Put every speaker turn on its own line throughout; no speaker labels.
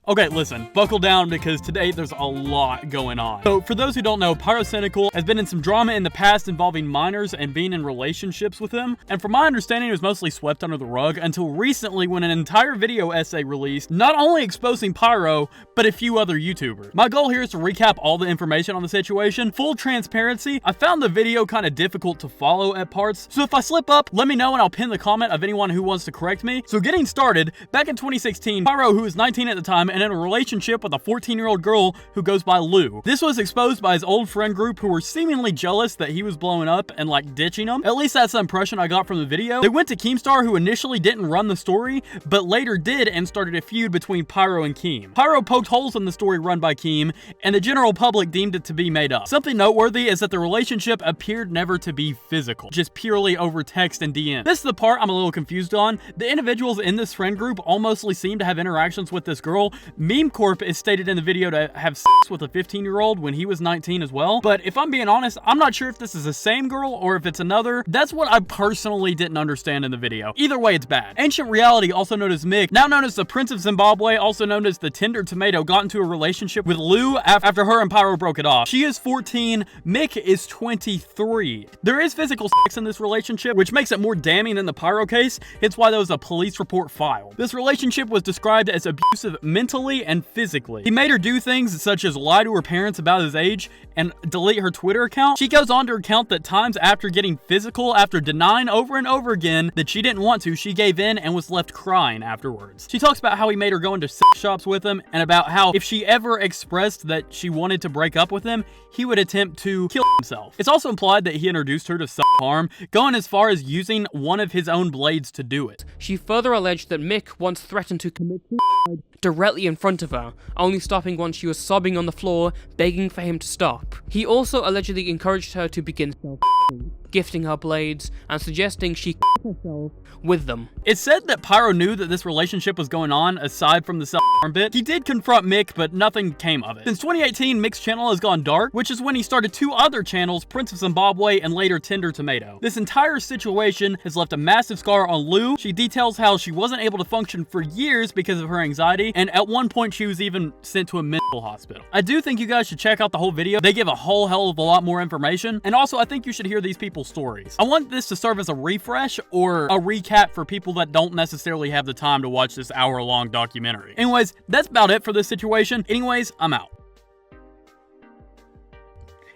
Okay, listen, buckle down because today there's a lot going on. So, for those who don't know, Pyrocynical has been in some drama in the past involving minors and being in relationships with them. And from my understanding, it was mostly swept under the rug until recently when an entire video essay released, not only exposing Pyro, but a few other YouTubers. My goal here is to recap all the information on the situation. Full transparency, I found the video kind of difficult to follow at parts. So if I slip up, let me know and I'll pin the comment of anyone who wants to correct me. So getting started, back in 2016, Pyro, who was 19 at the time, and in a relationship with a 14-year-old girl who goes by Lou. This was exposed by his old friend group who were seemingly jealous that he was blowing up and like ditching them. At least that's the impression I got from the video. They went to Keemstar, who initially didn't run the story, but later did and started a feud between Pyro and Keem. Pyro poked holes in the story run by Keem, and the general public deemed it to be made up. Something noteworthy is that the relationship appeared never to be physical, just purely over text and DM. This is the part I'm a little confused on. The individuals in this friend group all mostly seem to have interactions with this girl. Meme Corp is stated in the video to have sex with a 15-year-old when he was 19 as well. But if I'm being honest, I'm not sure if this is the same girl or if it's another. That's what I personally didn't understand in the video. Either way, it's bad. Ancient Reality, also known as Mick, now known as the Prince of Zimbabwe, also known as the Tender Tomato, got into a relationship with Lou after her and Pyro broke it off. She is 14, Mick is 23. There is physical sex in this relationship, which makes it more damning than the Pyro case. It's why there was a police report filed. This relationship was described as abusive mentally and physically. He made her do things such as lie to her parents about his age and delete her Twitter account. She goes on to recount that times after getting physical, after denying over and over again that she didn't want to, she gave in and was left crying afterwards. She talks about how he made her go into sex shops with him and about how if she ever expressed that she wanted to break up with him, he would attempt to kill himself. It's also implied that he introduced her to self-harm, going as far as using one of his own blades to do it.
She further alleged that Mick once threatened to commit suicide directly in front of her, only stopping once she was sobbing on the floor, begging for him to stop. He also allegedly encouraged her to begin self-harming, gifting her blades and suggesting she kill herself with them.
It's said that Pyro knew that this relationship was going on aside from the self-harm bit. He did confront Mick, but nothing came of it. Since 2018, Mick's channel has gone dark, which is when he started two other channels, Prince of Zimbabwe and later Tender Tomato. This entire situation has left a massive scar on Lou. She details how she wasn't able to function for years because of her anxiety, and at one point she was even sent to a mental hospital. I do think you guys should check out the whole video. They give a whole hell of a lot more information, and also I think you should hear these people's stories. I want this to serve as a refresh or a recap for people that don't necessarily have the time to watch this hour-long documentary. Anyways, that's about it for this situation. Anyways, I'm out.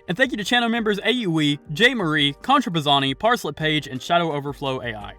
And thank you to channel members AUE, J. Marie, Contra Bazzani, Parslip Page, and Shadow Overflow AI.